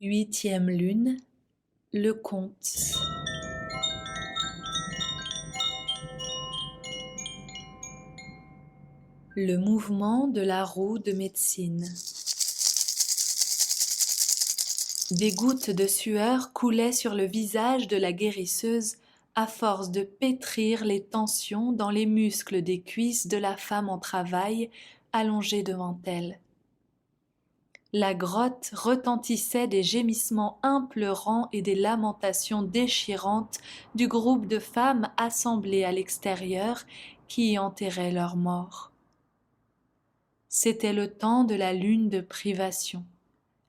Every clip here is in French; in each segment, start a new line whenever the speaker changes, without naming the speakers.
Huitième lune, le conte. Le mouvement de la roue de médecine. Des gouttes de sueur coulaient sur le visage de la guérisseuse à force de pétrir les tensions dans les muscles des cuisses de la femme en travail allongée devant elle. La grotte retentissait des gémissements implorants et des lamentations déchirantes du groupe de femmes assemblées à l'extérieur qui y enterraient leurs morts. C'était le temps de la lune de privation,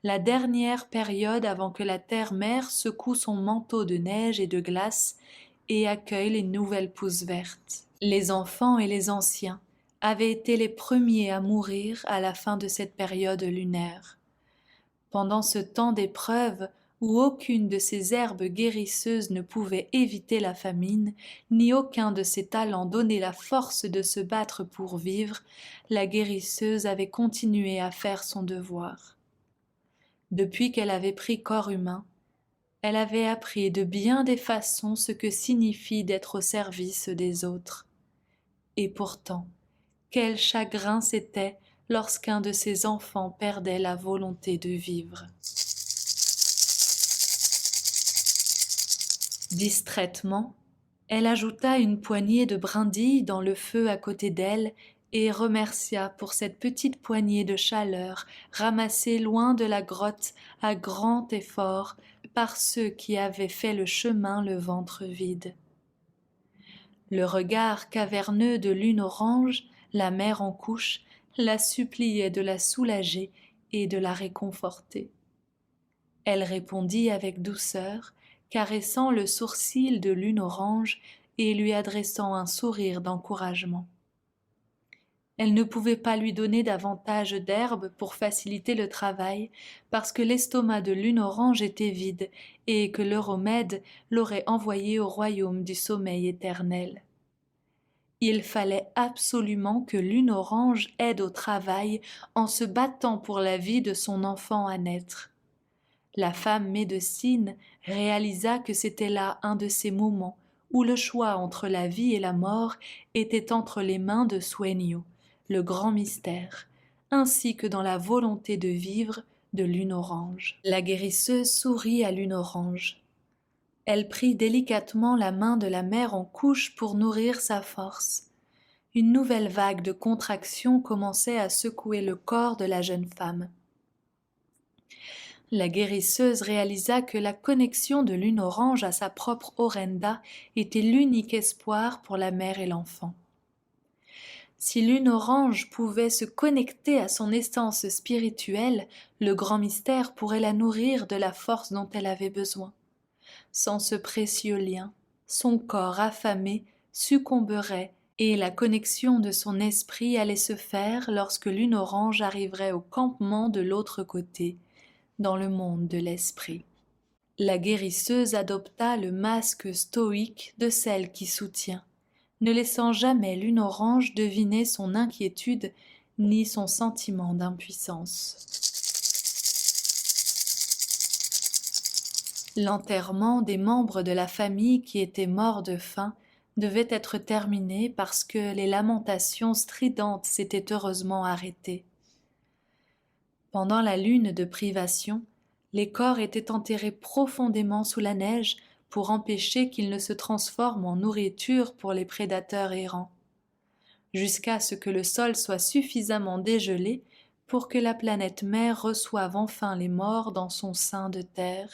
la dernière période avant que la terre-mère secoue son manteau de neige et de glace et accueille les nouvelles pousses vertes. Les enfants et les anciens avaient été les premiers à mourir à la fin de cette période lunaire. Pendant ce temps d'épreuve où aucune de ces herbes guérisseuses ne pouvait éviter la famine, ni aucun de ses talents donner la force de se battre pour vivre, la guérisseuse avait continué à faire son devoir. Depuis qu'elle avait pris corps humain, elle avait appris de bien des façons ce que signifie d'être au service des autres. Et pourtant, quel chagrin c'était lorsqu'un de ses enfants perdait la volonté de vivre. Distraitement, elle ajouta une poignée de brindilles dans le feu à côté d'elle et remercia pour cette petite poignée de chaleur ramassée loin de la grotte à grand effort par ceux qui avaient fait le chemin le ventre vide. Le regard caverneux de Lune Orange, la mère en couche, la suppliait de la soulager et de la réconforter. Elle répondit avec douceur, caressant le sourcil de Lune Orange et lui adressant un sourire d'encouragement. Elle ne pouvait pas lui donner davantage d'herbe pour faciliter le travail, parce que l'estomac de Lune Orange était vide et que l'Euromède l'aurait envoyé au royaume du sommeil éternel. Il fallait absolument que Lune Orange aide au travail en se battant pour la vie de son enfant à naître. La femme médecine réalisa que c'était là un de ces moments où le choix entre la vie et la mort était entre les mains de Sueño, le grand mystère, ainsi que dans la volonté de vivre de Lune Orange. La guérisseuse sourit à Lune Orange. Elle prit délicatement la main de la mère en couche pour nourrir sa force. Une nouvelle vague de contraction commençait à secouer le corps de la jeune femme. La guérisseuse réalisa que la connexion de Lune Orange à sa propre Orenda était l'unique espoir pour la mère et l'enfant. Si Lune Orange pouvait se connecter à son essence spirituelle, le grand mystère pourrait la nourrir de la force dont elle avait besoin. Sans ce précieux lien, son corps affamé succomberait et la connexion de son esprit allait se faire lorsque Lune Orange arriverait au campement de l'autre côté, dans le monde de l'esprit. La guérisseuse adopta le masque stoïque de celle qui soutient, ne laissant jamais Lune Orange deviner son inquiétude ni son sentiment d'impuissance. L'enterrement des membres de la famille qui étaient morts de faim devait être terminé parce que les lamentations stridentes s'étaient heureusement arrêtées. Pendant la lune de privation, les corps étaient enterrés profondément sous la neige pour empêcher qu'ils ne se transforment en nourriture pour les prédateurs errants, jusqu'à ce que le sol soit suffisamment dégelé pour que la planète mère reçoive enfin les morts dans son sein de terre.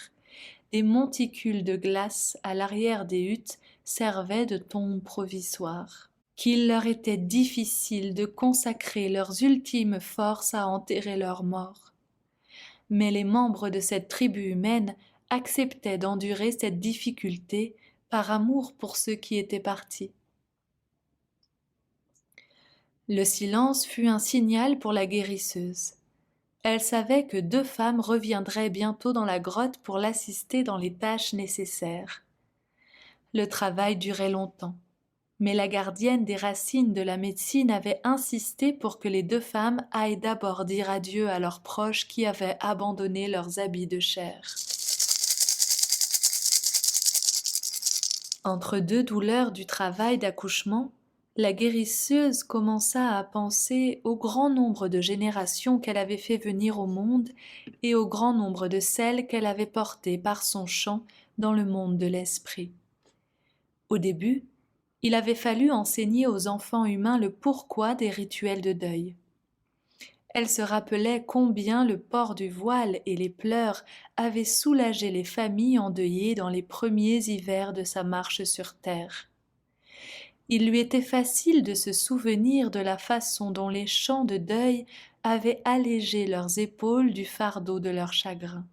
Des monticules de glace à l'arrière des huttes servaient de tombes provisoires. Qu'il leur était difficile de consacrer leurs ultimes forces à enterrer leurs morts. Mais les membres de cette tribu humaine acceptaient d'endurer cette difficulté par amour pour ceux qui étaient partis. Le silence fut un signal pour la guérisseuse. Elle savait que 2 femmes reviendraient bientôt dans la grotte pour l'assister dans les tâches nécessaires. Le travail durait longtemps. Mais la gardienne des racines de la médecine avait insisté pour que les deux femmes aillent d'abord dire adieu à leurs proches qui avaient abandonné leurs habits de chair. Entre deux douleurs du travail d'accouchement, la guérisseuse commença à penser au grand nombre de générations qu'elle avait fait venir au monde et au grand nombre de celles qu'elle avait portées par son chant dans le monde de l'esprit. Au début, il avait fallu enseigner aux enfants humains le pourquoi des rituels de deuil. Elle se rappelait combien le port du voile et les pleurs avaient soulagé les familles endeuillées dans les premiers hivers de sa marche sur terre. Il lui était facile de se souvenir de la façon dont les chants de deuil avaient allégé leurs épaules du fardeau de leur chagrin.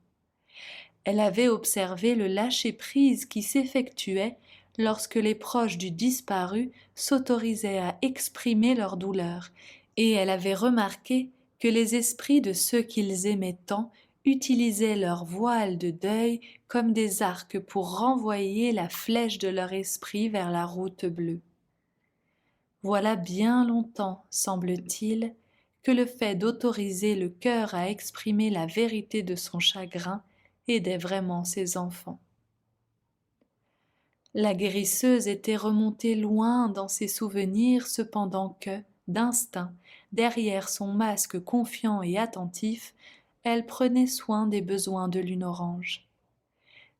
Elle avait observé le lâcher-prise qui s'effectuait lorsque les proches du disparu s'autorisaient à exprimer leur douleur, et elle avait remarqué que les esprits de ceux qu'ils aimaient tant utilisaient leurs voiles de deuil comme des arcs pour renvoyer la flèche de leur esprit vers la route bleue. Voilà bien longtemps, semble-t-il, que le fait d'autoriser le cœur à exprimer la vérité de son chagrin aidait vraiment ses enfants. La guérisseuse était remontée loin dans ses souvenirs cependant que, d'instinct, derrière son masque confiant et attentif, elle prenait soin des besoins de Lune Orange.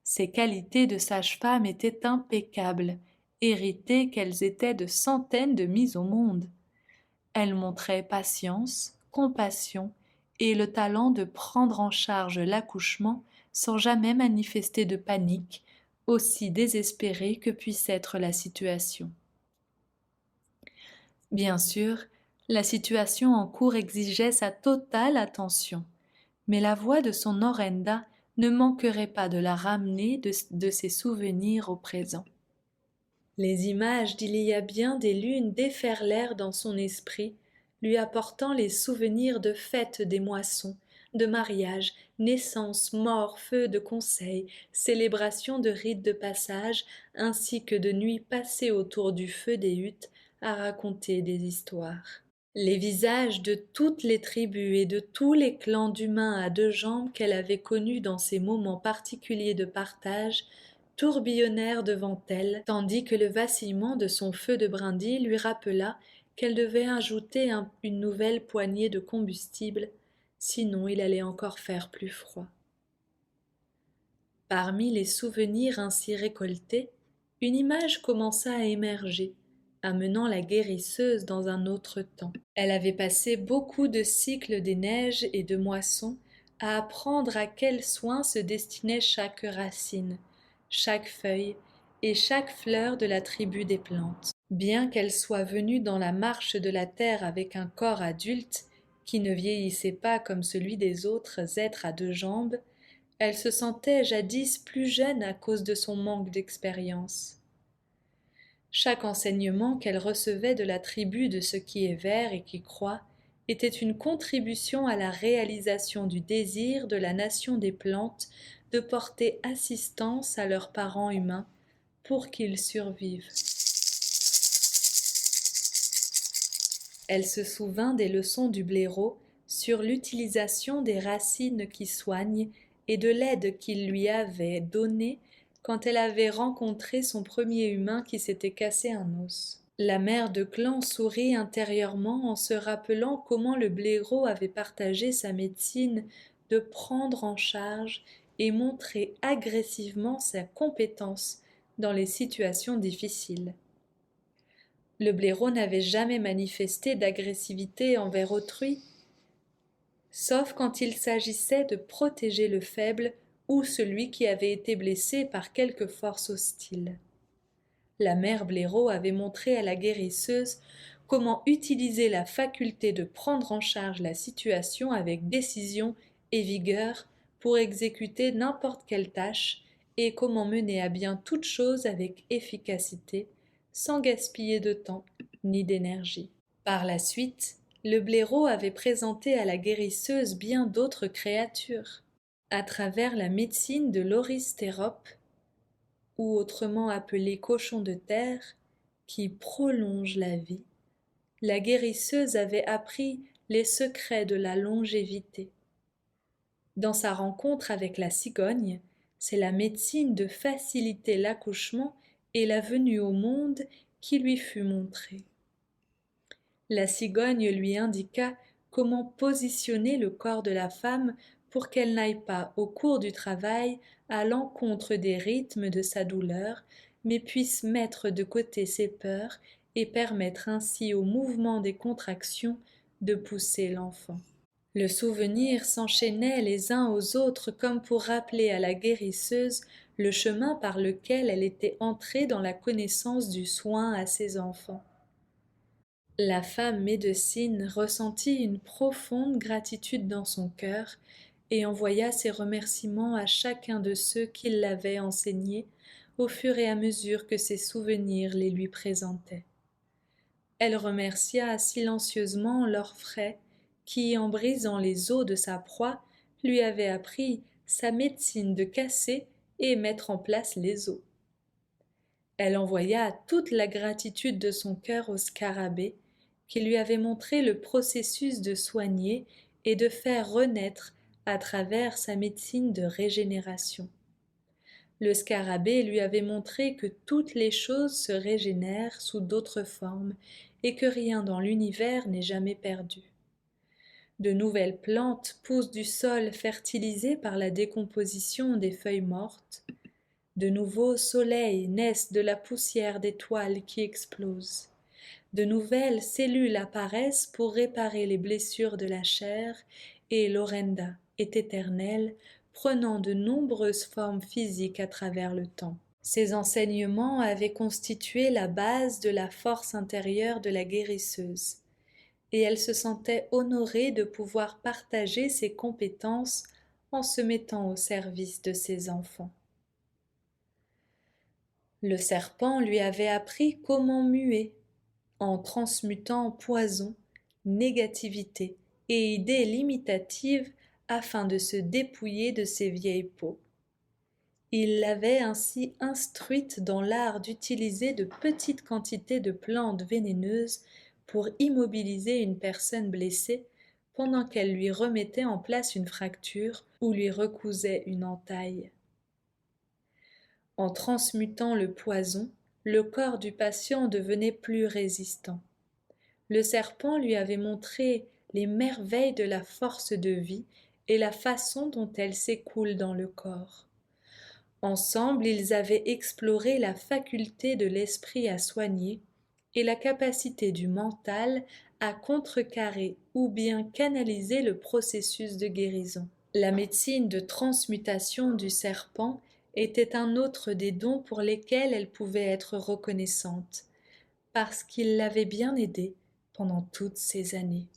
Ses qualités de sage-femme étaient impeccables, héritées qu'elles étaient de centaines de mises au monde. Elle montrait patience, compassion et le talent de prendre en charge l'accouchement sans jamais manifester de panique, aussi désespérée que puisse être la situation. Bien sûr, la situation en cours exigeait sa totale attention, mais la voix de son Orenda ne manquerait pas de la ramener de ses souvenirs au présent. Les images d'il y a bien des lunes déferlèrent dans son esprit, lui apportant les souvenirs de fêtes des moissons, de mariages, naissances, morts, feux de conseils, célébrations de rites de passage, ainsi que de nuits passées autour du feu des huttes à raconter des histoires. Les visages de toutes les tribus et de tous les clans d'humains à deux jambes qu'elle avait connus dans ces moments particuliers de partage tourbillonnèrent devant elle, tandis que le vacillement de son feu de brindille lui rappela qu'elle devait ajouter une nouvelle poignée de combustible, sinon il allait encore faire plus froid. Parmi les souvenirs ainsi récoltés, une image commença à émerger, amenant la guérisseuse dans un autre temps. Elle avait passé beaucoup de cycles des neiges et de moissons à apprendre à quel soin se destinait chaque racine, chaque feuille et chaque fleur de la tribu des plantes. Bien qu'elle soit venue dans la marche de la terre avec un corps adulte, qui ne vieillissait pas comme celui des autres êtres à deux jambes, elle se sentait jadis plus jeune à cause de son manque d'expérience. Chaque enseignement qu'elle recevait de la tribu de ce qui est vert et qui croît était une contribution à la réalisation du désir de la nation des plantes de porter assistance à leurs parents humains pour qu'ils survivent. Elle se souvint des leçons du blaireau sur l'utilisation des racines qui soignent et de l'aide qu'il lui avait donnée quand elle avait rencontré son premier humain qui s'était cassé un os. La mère de clan sourit intérieurement en se rappelant comment le blaireau avait partagé sa médecine de prendre en charge et montrer agressivement sa compétence dans les situations difficiles. Le blaireau n'avait jamais manifesté d'agressivité envers autrui, sauf quand il s'agissait de protéger le faible ou celui qui avait été blessé par quelque force hostile. La mère blaireau avait montré à la guérisseuse comment utiliser la faculté de prendre en charge la situation avec décision et vigueur pour exécuter n'importe quelle tâche et comment mener à bien toute chose avec efficacité, sans gaspiller de temps ni d'énergie. Par la suite, le blaireau avait présenté à la guérisseuse bien d'autres créatures. À travers la médecine de l'oristérope, ou autrement appelé cochon de terre, qui prolonge la vie, la guérisseuse avait appris les secrets de la longévité. Dans sa rencontre avec la cigogne, c'est la médecine de faciliter l'accouchement et la venue au monde qui lui fut montrée. La cigogne lui indiqua comment positionner le corps de la femme pour qu'elle n'aille pas au cours du travail à l'encontre des rythmes de sa douleur, mais puisse mettre de côté ses peurs et permettre ainsi au mouvement des contractions de pousser l'enfant. Le souvenir s'enchaînait les uns aux autres comme pour rappeler à la guérisseuse le chemin par lequel elle était entrée dans la connaissance du soin à ses enfants. La femme médecine ressentit une profonde gratitude dans son cœur et envoya ses remerciements à chacun de ceux qui l'avaient enseignée au fur et à mesure que ses souvenirs les lui présentaient. Elle remercia silencieusement l'orfraie qui, en brisant les os de sa proie, lui avait appris sa médecine de casser et mettre en place les os. Elle envoya toute la gratitude de son cœur au scarabée, qui lui avait montré le processus de soigner et de faire renaître à travers sa médecine de régénération. Le scarabée lui avait montré que toutes les choses se régénèrent sous d'autres formes et que rien dans l'univers n'est jamais perdu. De nouvelles plantes poussent du sol fertilisé par la décomposition des feuilles mortes. De nouveaux soleils naissent de la poussière d'étoiles qui explosent. De nouvelles cellules apparaissent pour réparer les blessures de la chair et l'Orenda est éternelle, prenant de nombreuses formes physiques à travers le temps. Ces enseignements avaient constitué la base de la force intérieure de la guérisseuse, et elle se sentait honorée de pouvoir partager ses compétences en se mettant au service de ses enfants. Le serpent lui avait appris comment muer, en transmutant poison, négativité et idées limitatives afin de se dépouiller de ses vieilles peaux. Il l'avait ainsi instruite dans l'art d'utiliser de petites quantités de plantes vénéneuses pour immobiliser une personne blessée pendant qu'elle lui remettait en place une fracture ou lui recousait une entaille. En transmutant le poison, le corps du patient devenait plus résistant. Le serpent lui avait montré les merveilles de la force de vie et la façon dont elle s'écoule dans le corps. Ensemble, ils avaient exploré la faculté de l'esprit à soigner et la capacité du mental à contrecarrer ou bien canaliser le processus de guérison. La médecine de transmutation du serpent était un autre des dons pour lesquels elle pouvait être reconnaissante, parce qu'il l'avait bien aidée pendant toutes ces années.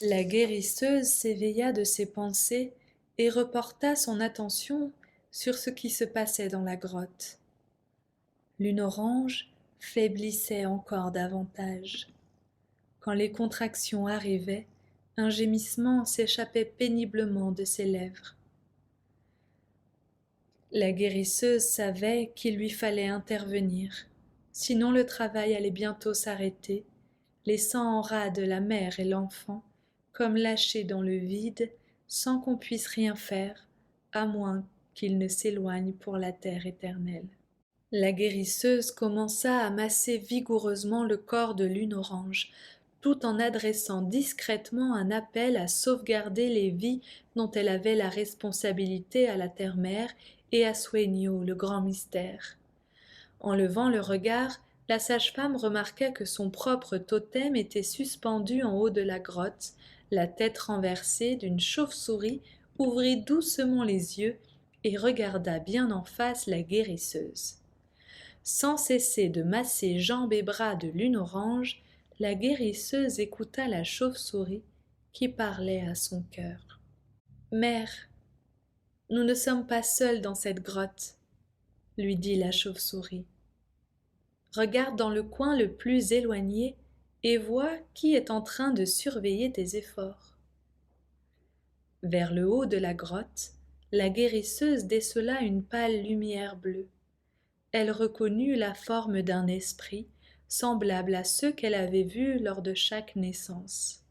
La guérisseuse s'éveilla de ses pensées et reporta son attention sur ce qui se passait dans la grotte. Lune orange faiblissait encore davantage. Quand les contractions arrivaient, un gémissement s'échappait péniblement de ses lèvres. La guérisseuse savait qu'il lui fallait intervenir, sinon le travail allait bientôt s'arrêter, laissant en rade la mère et l'enfant, comme lâchés dans le vide, sans qu'on puisse rien faire, à moins qu'ils ne s'éloignent pour la terre éternelle. La guérisseuse commença à masser vigoureusement le corps de Lune orange, tout en adressant discrètement un appel à sauvegarder les vies dont elle avait la responsabilité à la terre-mère et à Sueño, le grand mystère. En levant le regard, la sage-femme remarqua que son propre totem était suspendu en haut de la grotte, la tête renversée d'une chauve-souris ouvrit doucement les yeux et regarda bien en face la guérisseuse. Sans cesser de masser jambes et bras de Lune orange, la guérisseuse écouta la chauve-souris qui parlait à son cœur. « Mère, nous ne sommes pas seuls dans cette grotte, » lui dit la chauve-souris. « Regarde dans le coin le plus éloigné et vois qui est en train de surveiller tes efforts. » Vers le haut de la grotte, la guérisseuse décela une pâle lumière bleue. Elle reconnut la forme d'un esprit, semblable à ceux qu'elle avait vus lors de chaque naissance.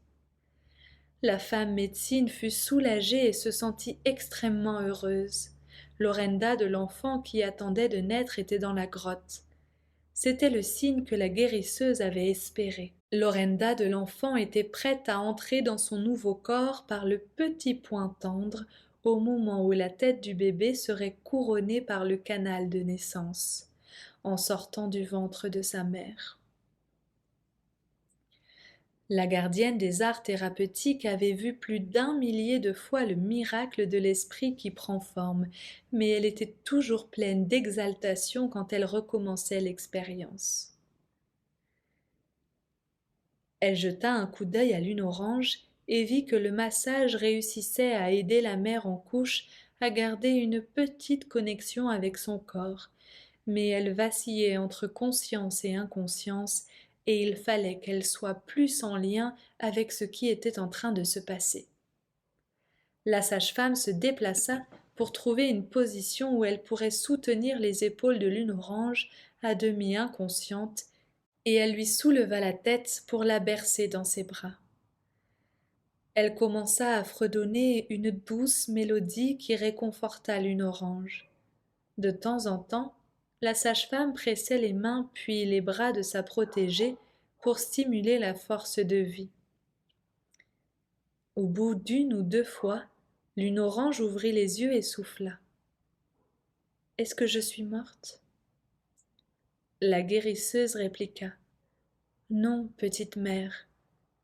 La femme médecine fut soulagée et se sentit extrêmement heureuse. Lorenda de l'enfant qui attendait de naître était dans la grotte. C'était le signe que la guérisseuse avait espéré. Lorenda de l'enfant était prête à entrer dans son nouveau corps par le petit point tendre au moment où la tête du bébé serait couronnée par le canal de naissance, en sortant du ventre de sa mère. La gardienne des arts thérapeutiques avait vu plus d'1 millier de fois le miracle de l'esprit qui prend forme, mais elle était toujours pleine d'exaltation quand elle recommençait l'expérience. Elle jeta un coup d'œil à Lune Orange et vit que le massage réussissait à aider la mère en couche à garder une petite connexion avec son corps, mais elle vacillait entre conscience et inconscience, et il fallait qu'elle soit plus en lien avec ce qui était en train de se passer. La sage-femme se déplaça pour trouver une position où elle pourrait soutenir les épaules de Lune Orange, à demi inconsciente, et elle lui souleva la tête pour la bercer dans ses bras. Elle commença à fredonner une douce mélodie qui réconforta Lune Orange. De temps en temps, la sage-femme pressait les mains puis les bras de sa protégée pour stimuler la force de vie. Au bout d'1 ou 2 fois, Lune Orange ouvrit les yeux et souffla. « Est-ce que je suis morte ?» La guérisseuse répliqua. « Non, petite mère,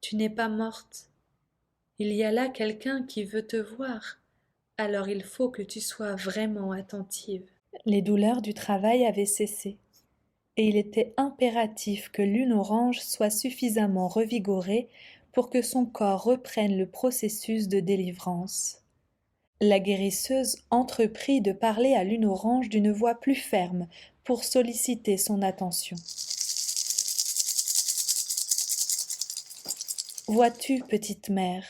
tu n'es pas morte. Il y a là quelqu'un qui veut te voir, alors il faut que tu sois vraiment attentive. » Les douleurs du travail avaient cessé, et il était impératif que Lune Orange soit suffisamment revigorée pour que son corps reprenne le processus de délivrance. La guérisseuse entreprit de parler à Lune Orange d'une voix plus ferme pour solliciter son attention. « Vois-tu, petite mère,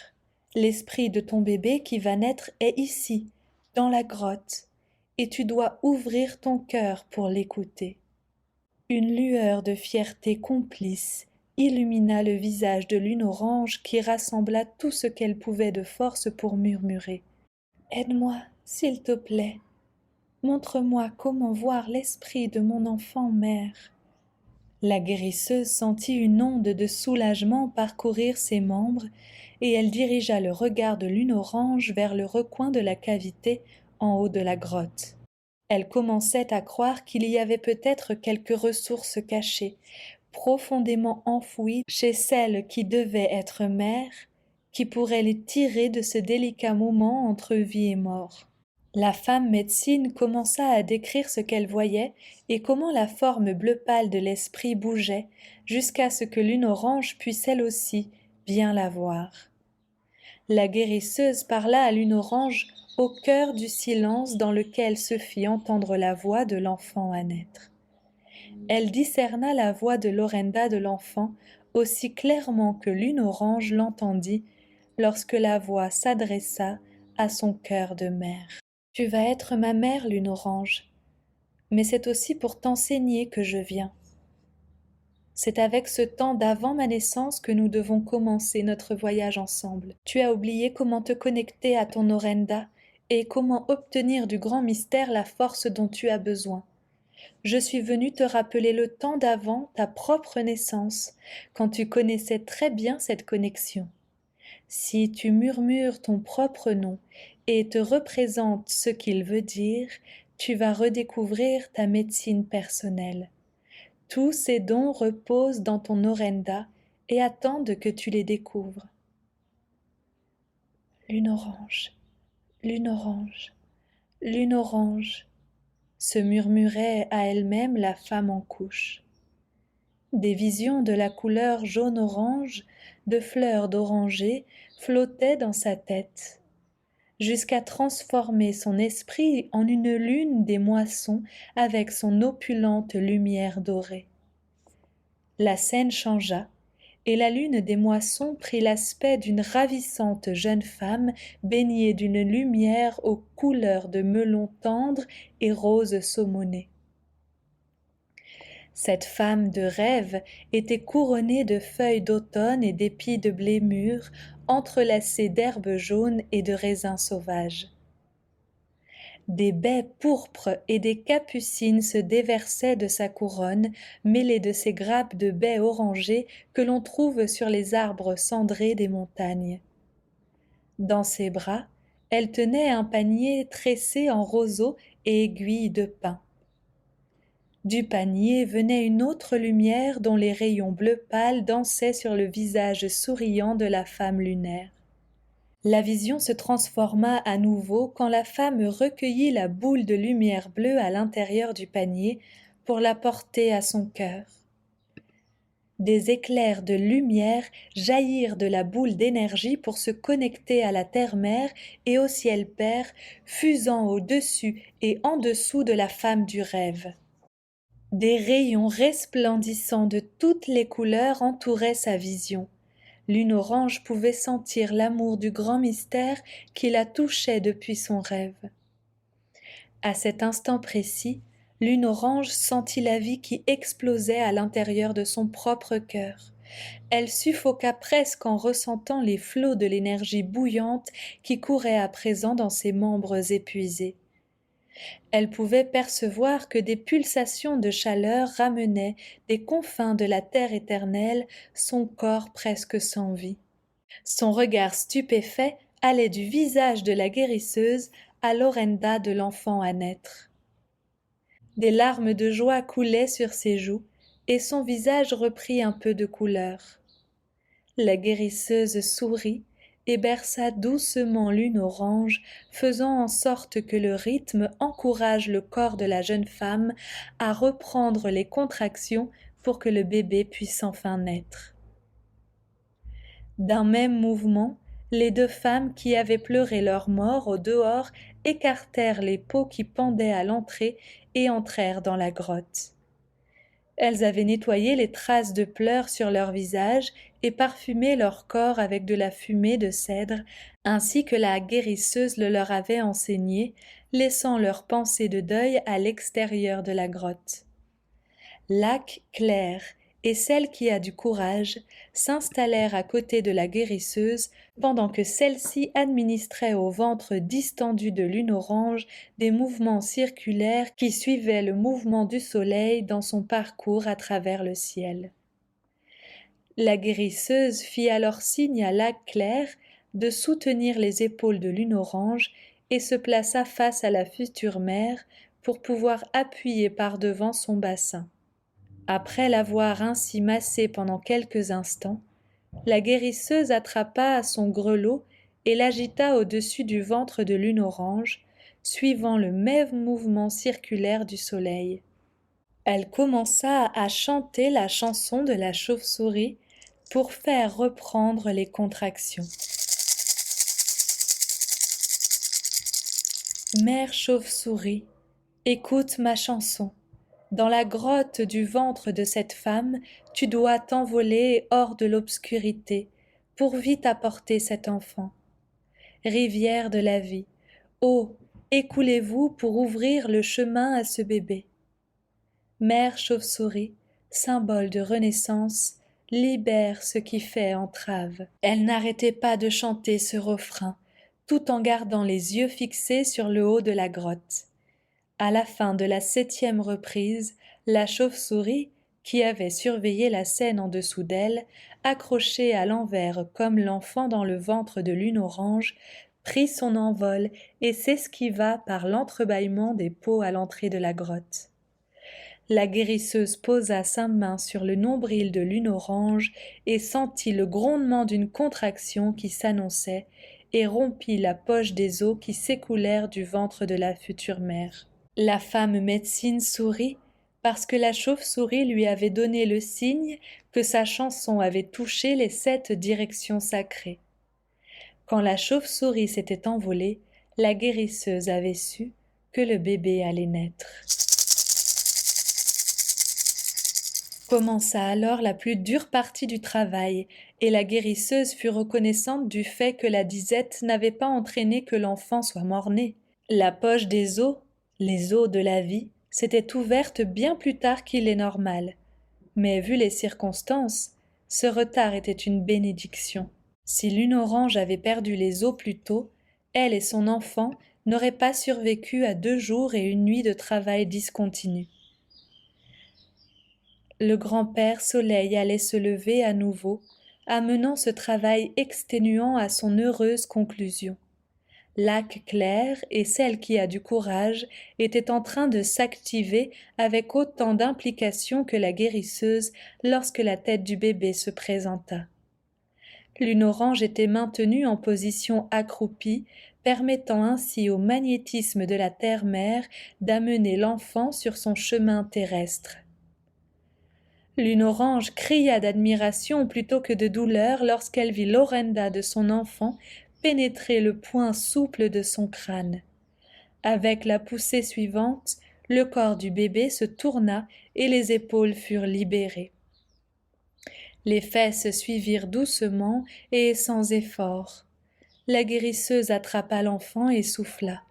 l'esprit de ton bébé qui va naître est ici, dans la grotte, et tu dois ouvrir ton cœur pour l'écouter. » Une lueur de fierté complice illumina le visage de Lune Orange qui rassembla tout ce qu'elle pouvait de force pour murmurer. « Aide-moi, s'il te plaît. Montre-moi comment voir l'esprit de mon enfant mère. » La guérisseuse sentit une onde de soulagement parcourir ses membres et elle dirigea le regard de Lune Orange vers le recoin de la cavité en haut de la grotte. Elle commençait à croire qu'il y avait peut-être quelques ressources cachées, profondément enfouies chez celle qui devait être mère, qui pourrait les tirer de ce délicat moment entre vie et mort. La femme médecine commença à décrire ce qu'elle voyait et comment la forme bleu pâle de l'esprit bougeait jusqu'à ce que Lune Orange puisse elle aussi bien la voir. La guérisseuse parla à Lune Orange au cœur du silence dans lequel se fit entendre la voix de l'enfant à naître. Elle discerna la voix de Lorenda de l'enfant aussi clairement que Lune Orange l'entendit lorsque la voix s'adressa à son cœur de mère. « Tu vas être ma mère, Lune Orange, mais c'est aussi pour t'enseigner que je viens. C'est avec ce temps d'avant ma naissance que nous devons commencer notre voyage ensemble. Tu as oublié comment te connecter à ton Orenda et comment obtenir du grand mystère la force dont tu as besoin. Je suis venue te rappeler le temps d'avant ta propre naissance, quand tu connaissais très bien cette connexion. Si tu murmures ton propre nom et te représentes ce qu'il veut dire, tu vas redécouvrir ta médecine personnelle. Tous ces dons reposent dans ton Orenda et attendent que tu les découvres. » Lune Orange, Lune Orange, Lune Orange, se murmurait à elle-même la femme en couche. Des visions de la couleur jaune-orange, de fleurs d'oranger, flottaient dans sa tête, jusqu'à transformer son esprit en une lune des moissons avec son opulente lumière dorée. La scène changea, et la lune des moissons prit l'aspect d'une ravissante jeune femme baignée d'une lumière aux couleurs de melon tendre et rose saumonné. Cette femme de rêve était couronnée de feuilles d'automne et d'épis de blé mûr, entrelacés d'herbes jaunes et de raisins sauvages. Des baies pourpres et des capucines se déversaient de sa couronne, mêlées de ces grappes de baies orangées que l'on trouve sur les arbres cendrés des montagnes. Dans ses bras, elle tenait un panier tressé en roseaux et aiguilles de pin. Du panier venait une autre lumière dont les rayons bleu pâle dansaient sur le visage souriant de la femme lunaire. La vision se transforma à nouveau quand la femme recueillit la boule de lumière bleue à l'intérieur du panier pour la porter à son cœur. Des éclairs de lumière jaillirent de la boule d'énergie pour se connecter à la terre-mère et au ciel père, fusant au-dessus et en dessous de la femme du rêve. Des rayons resplendissants de toutes les couleurs entouraient sa vision. Lune Orange pouvait sentir l'amour du grand mystère qui la touchait depuis son rêve. À cet instant précis, Lune Orange sentit la vie qui explosait à l'intérieur de son propre cœur. Elle suffoqua presque en ressentant les flots de l'énergie bouillante qui courait à présent dans ses membres épuisés. Elle pouvait percevoir que des pulsations de chaleur ramenaient des confins de la terre éternelle son corps presque sans vie. Son regard stupéfait allait du visage de la guérisseuse à l'orenda de l'enfant à naître. Des larmes de joie coulaient sur ses joues et son visage reprit un peu de couleur. La guérisseuse sourit et berça doucement Lune Orange, faisant en sorte que le rythme encourage le corps de la jeune femme à reprendre les contractions pour que le bébé puisse enfin naître. D'un même mouvement, les deux femmes qui avaient pleuré leur mort au dehors écartèrent les peaux qui pendaient à l'entrée et entrèrent dans la grotte. Elles avaient nettoyé les traces de pleurs sur leur visage et parfumé leur corps avec de la fumée de cèdre, ainsi que la guérisseuse le leur avait enseigné, laissant leurs pensées de deuil à l'extérieur de la grotte. Lac, Claire et celle qui a du courage s'installèrent à côté de la guérisseuse pendant que celle-ci administrait au ventre distendu de Lune Orange des mouvements circulaires qui suivaient le mouvement du soleil dans son parcours à travers le ciel. La guérisseuse fit alors signe à Lac Claire de soutenir les épaules de Lune Orange et se plaça face à la future mère pour pouvoir appuyer par devant son bassin. Après l'avoir ainsi massé pendant quelques instants, la guérisseuse attrapa son grelot et l'agita au-dessus du ventre de Lune Orange, suivant le même mouvement circulaire du soleil. Elle commença à chanter la chanson de la chauve-souris pour faire reprendre les contractions. Mère chauve-souris, écoute ma chanson. Dans la grotte du ventre de cette femme, tu dois t'envoler hors de l'obscurité pour vite apporter cet enfant. Rivière de la vie, eau, écoulez-vous pour ouvrir le chemin à ce bébé. Mère chauve-souris, symbole de renaissance, libère ce qui fait entrave. Elle n'arrêtait pas de chanter ce refrain, tout en gardant les yeux fixés sur le haut de la grotte. À la fin de la 7e reprise, la chauve-souris, qui avait surveillé la scène en dessous d'elle, accrochée à l'envers comme l'enfant dans le ventre de Lune Orange, prit son envol et s'esquiva par l'entrebâillement des pots à l'entrée de la grotte. La guérisseuse posa sa main sur le nombril de Lune Orange et sentit le grondement d'une contraction qui s'annonçait et rompit la poche des os qui s'écoulèrent du ventre de la future mère. La femme médecine sourit parce que la chauve-souris lui avait donné le signe que sa chanson avait touché les 7 directions sacrées. Quand la chauve-souris s'était envolée, la guérisseuse avait su que le bébé allait naître. Commença alors la plus dure partie du travail, et la guérisseuse fut reconnaissante du fait que la disette n'avait pas entraîné que l'enfant soit mort-né. La poche des os, les os de la vie, s'était ouverte bien plus tard qu'il est normal. Mais vu les circonstances, ce retard était une bénédiction. Si Lune Orange avait perdu les os plus tôt, elle et son enfant n'auraient pas survécu à 2 jours et une nuit de travail discontinu. Le grand-père Soleil allait se lever à nouveau, amenant ce travail exténuant à son heureuse conclusion. Lac clair et celle qui a du courage étaient en train de s'activer avec autant d'implication que la guérisseuse lorsque la tête du bébé se présenta. Lune Orange était maintenue en position accroupie, permettant ainsi au magnétisme de la terre-mère d'amener l'enfant sur son chemin terrestre. Lune Orange cria d'admiration plutôt que de douleur lorsqu'elle vit l'orenda de son enfant pénétrer le point souple de son crâne. Avec la poussée suivante, le corps du bébé se tourna et les épaules furent libérées. Les fesses suivirent doucement et sans effort. La guérisseuse attrapa l'enfant et souffla.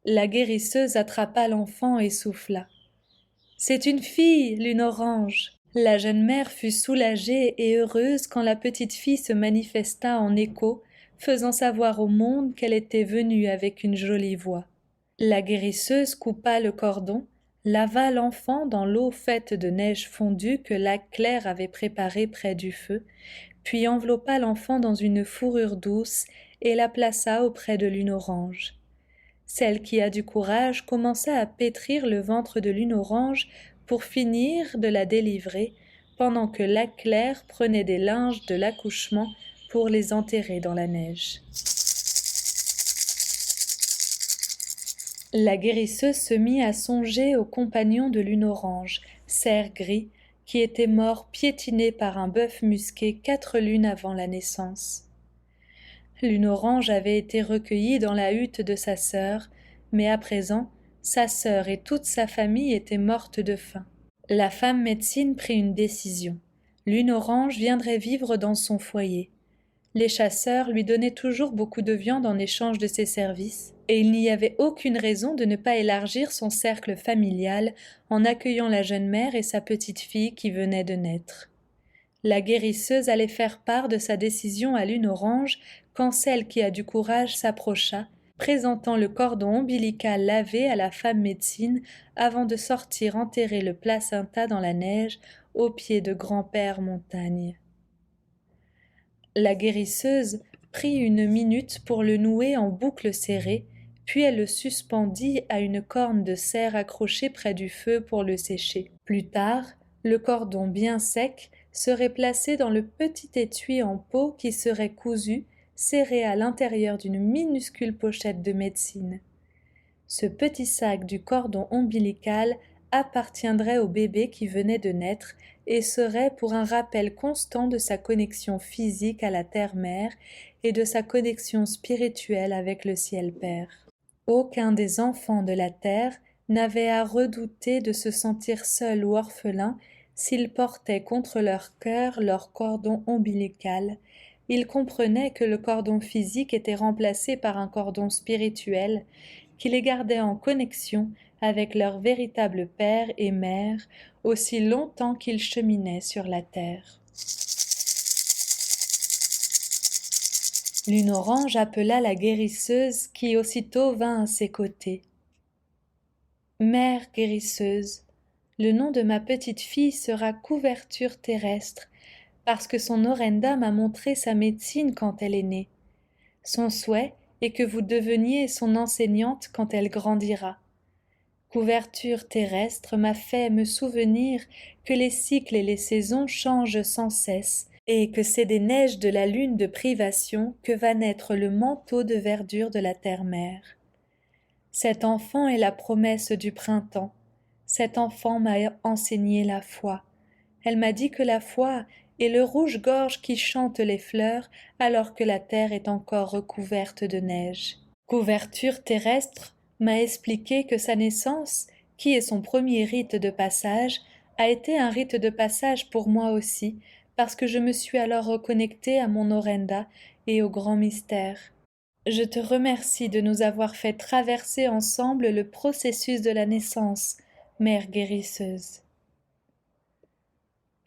La guérisseuse attrapa l'enfant et souffla. « C'est une fille, Lune Orange !» La jeune mère fut soulagée et heureuse quand la petite fille se manifesta en écho, faisant savoir au monde qu'elle était venue avec une jolie voix. La guérisseuse coupa le cordon, lava l'enfant dans l'eau faite de neige fondue que Lac Clair avait préparée près du feu, puis enveloppa l'enfant dans une fourrure douce et la plaça auprès de Lune Orange. Celle qui a du courage commença à pétrir le ventre de Lune Orange pour finir de la délivrer, pendant que Lac Clair prenait des linges de l'accouchement pour les enterrer dans la neige. La guérisseuse se mit à songer au compagnon de Lune Orange, Cerf Gris, qui était mort piétiné par un bœuf musqué 4 lunes avant la naissance. Lune Orange avait été recueillie dans la hutte de sa sœur, mais à présent, sa sœur et toute sa famille étaient mortes de faim. La femme médecine prit une décision. Lune Orange viendrait vivre dans son foyer. Les chasseurs lui donnaient toujours beaucoup de viande en échange de ses services, et il n'y avait aucune raison de ne pas élargir son cercle familial en accueillant la jeune mère et sa petite fille qui venait de naître. La guérisseuse allait faire part de sa décision à Lune Orange quand celle qui a du courage s'approcha, présentant le cordon ombilical lavé à la femme médecine avant de sortir enterrer le placenta dans la neige au pied de Grand-Père Montagne. La guérisseuse prit une minute pour le nouer en boucle serrée, puis elle le suspendit à une corne de cerf accrochée près du feu pour le sécher. Plus tard, le cordon bien sec serait placé dans le petit étui en peau qui serait cousu, serré à l'intérieur d'une minuscule pochette de médecine. Ce petit sac du cordon ombilical appartiendrait au bébé qui venait de naître et serait pour un rappel constant de sa connexion physique à la terre-mère et de sa connexion spirituelle avec le ciel-père. Aucun des enfants de la terre n'avait à redouter de se sentir seul ou orphelin s'ils portaient contre leur cœur leur cordon ombilical. Ils comprenaient que le cordon physique était remplacé par un cordon spirituel qui les gardait en connexion avec leur véritable père et mère aussi longtemps qu'ils cheminaient sur la terre. Lune Orange appela la guérisseuse qui aussitôt vint à ses côtés. « Mère guérisseuse, le nom de ma petite fille sera Couverture terrestre, parce que son orenda m'a montré sa médecine quand elle est née. Son souhait est que vous deveniez son enseignante quand elle grandira. Couverture terrestre m'a fait me souvenir que les cycles et les saisons changent sans cesse, et que c'est des neiges de la lune de privation que va naître le manteau de verdure de la terre-mère. Cet enfant est la promesse du printemps. Cet enfant m'a enseigné la foi. Elle m'a dit que la foi est le rouge-gorge qui chante les fleurs alors que la terre est encore recouverte de neige. Couverture terrestre m'a expliqué que sa naissance, qui est son premier rite de passage, a été un rite de passage pour moi aussi, parce que je me suis alors reconnectée à mon Orenda et au grand mystère. Je te remercie de nous avoir fait traverser ensemble le processus de la naissance, Mère guérisseuse.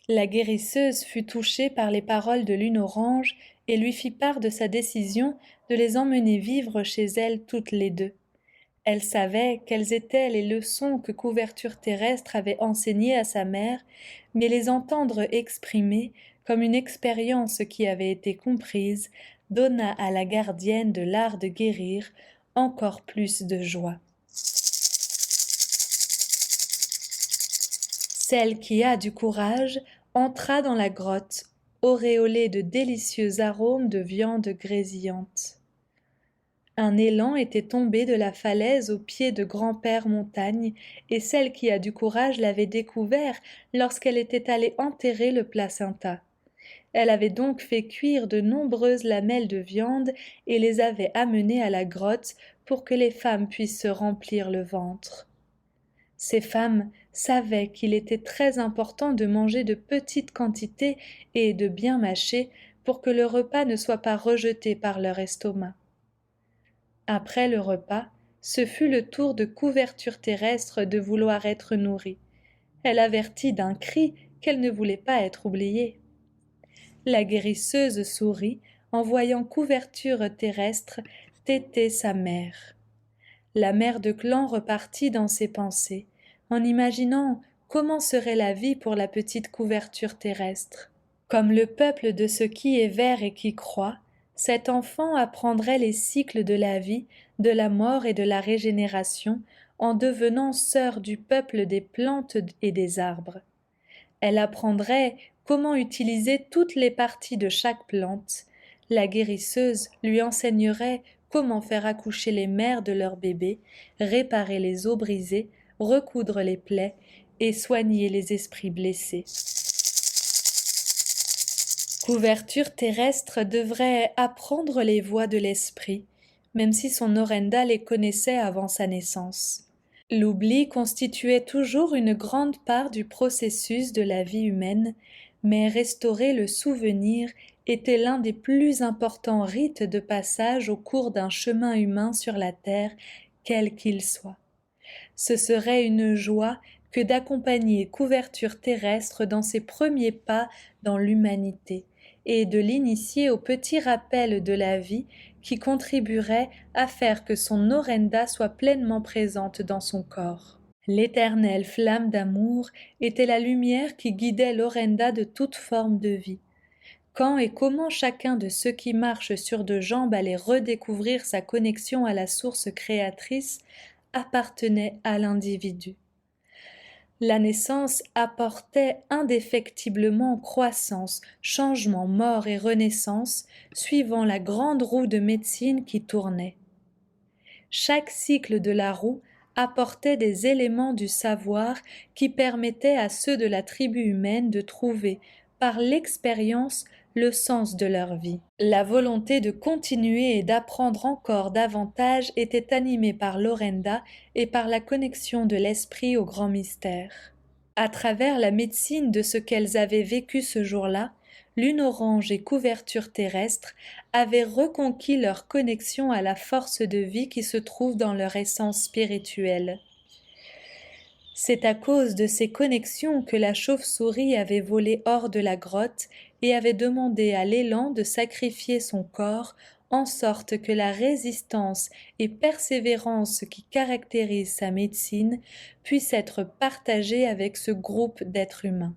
La guérisseuse fut touchée par les paroles de Lune Orange et lui fit part de sa décision de les emmener vivre chez elle toutes les deux. Elle savait quelles étaient les leçons que Couverture Terrestre avait enseignées à sa mère, mais les entendre exprimer comme une expérience qui avait été comprise donna à la gardienne de l'art de guérir encore plus de joie. Celle qui a du courage entra dans la grotte, auréolée de délicieux arômes de viande grésillante. Un élan était tombé de la falaise au pied de Grand-Père Montagne, et celle qui a du courage l'avait découvert lorsqu'elle était allée enterrer le placenta. Elle avait donc fait cuire de nombreuses lamelles de viande et les avait amenées à la grotte pour que les femmes puissent se remplir le ventre. Ces femmes savaient qu'il était très important de manger de petites quantités et de bien mâcher pour que le repas ne soit pas rejeté par leur estomac. Après le repas, ce fut le tour de Couverture Terrestre de vouloir être nourrie. Elle avertit d'un cri qu'elle ne voulait pas être oubliée. La guérisseuse sourit en voyant Couverture Terrestre téter sa mère. La mère de clan repartit dans ses pensées, en imaginant comment serait la vie pour la petite Couverture Terrestre. Comme le peuple de ce qui est vert et qui croit, cet enfant apprendrait les cycles de la vie, de la mort et de la régénération, en devenant sœur du peuple des plantes et des arbres. Elle apprendrait comment utiliser toutes les parties de chaque plante. La guérisseuse lui enseignerait comment faire accoucher les mères de leurs bébés, réparer les os brisés, recoudre les plaies et soigner les esprits blessés. Couverture Terrestre devrait apprendre les voies de l'esprit, même si son Orenda les connaissait avant sa naissance. L'oubli constituait toujours une grande part du processus de la vie humaine, mais restaurer le souvenir était l'un des plus importants rites de passage au cours d'un chemin humain sur la terre, quel qu'il soit. Ce serait une joie que d'accompagner Couverture Terrestre dans ses premiers pas dans l'humanité, et de l'initier au petit rappel de la vie qui contribuerait à faire que son Orenda soit pleinement présente dans son corps. L'éternelle flamme d'amour était la lumière qui guidait l'Orenda de toute forme de vie. Quand et comment chacun de ceux qui marchent sur deux jambes allait redécouvrir sa connexion à la source créatrice appartenait à l'individu. La naissance apportait indéfectiblement croissance, changement, mort et renaissance, suivant la grande roue de médecine qui tournait. Chaque cycle de la roue apportait des éléments du savoir qui permettaient à ceux de la tribu humaine de trouver, par l'expérience, le sens de leur vie. La volonté de continuer et d'apprendre encore davantage était animée par l'Orenda et par la connexion de l'esprit au grand mystère. À travers la médecine de ce qu'elles avaient vécu ce jour-là, Lune Orange et Couverture Terrestre avaient reconquis leur connexion à la force de vie qui se trouve dans leur essence spirituelle. C'est à cause de ces connexions que la chauve-souris avait volé hors de la grotte et avait demandé à l'élan de sacrifier son corps en sorte que la résistance et persévérance qui caractérisent sa médecine puissent être partagées avec ce groupe d'êtres humains.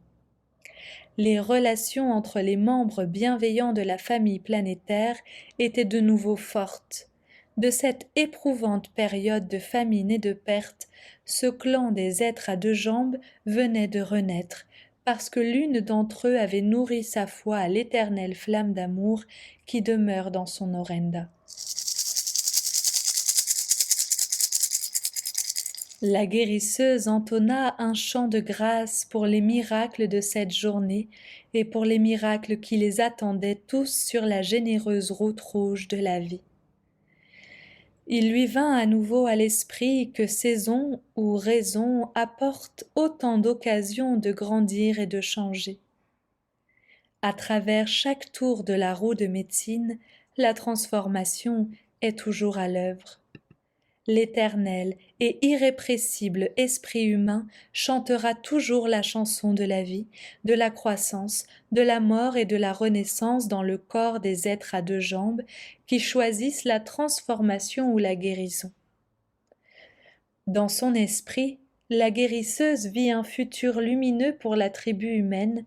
Les relations entre les membres bienveillants de la famille planétaire étaient de nouveau fortes. De cette éprouvante période de famine et de perte, ce clan des êtres à deux jambes venait de renaître, parce que l'une d'entre eux avait nourri sa foi à l'éternelle flamme d'amour qui demeure dans son Orenda. La guérisseuse entonna un chant de grâce pour les miracles de cette journée et pour les miracles qui les attendaient tous sur la généreuse route rouge de la vie. Il lui vint à nouveau à l'esprit que saison ou raison apporte autant d'occasions de grandir et de changer. À travers chaque tour de la roue de médecine, la transformation est toujours à l'œuvre. L'éternel et irrépressible esprit humain chantera toujours la chanson de la vie, de la croissance, de la mort et de la renaissance dans le corps des êtres à deux jambes qui choisissent la transformation ou la guérison. Dans son esprit, la guérisseuse vit un futur lumineux pour la tribu humaine,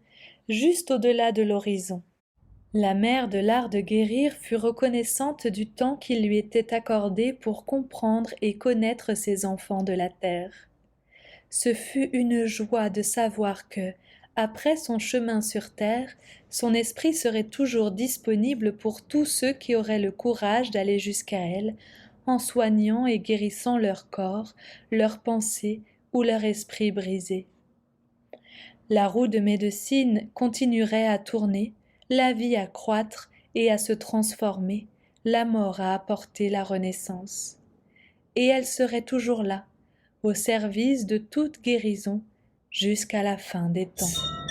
juste au-delà de l'horizon. La mère de l'art de guérir fut reconnaissante du temps qui lui était accordé pour comprendre et connaître ses enfants de la terre. Ce fut une joie de savoir que, après son chemin sur terre, son esprit serait toujours disponible pour tous ceux qui auraient le courage d'aller jusqu'à elle, en soignant et guérissant leur corps, leurs pensées ou leur esprit brisé. La roue de médecine continuerait à tourner, la vie à croître et à se transformer, la mort à apporter la renaissance. Et elle serait toujours là, au service de toute guérison, jusqu'à la fin des temps.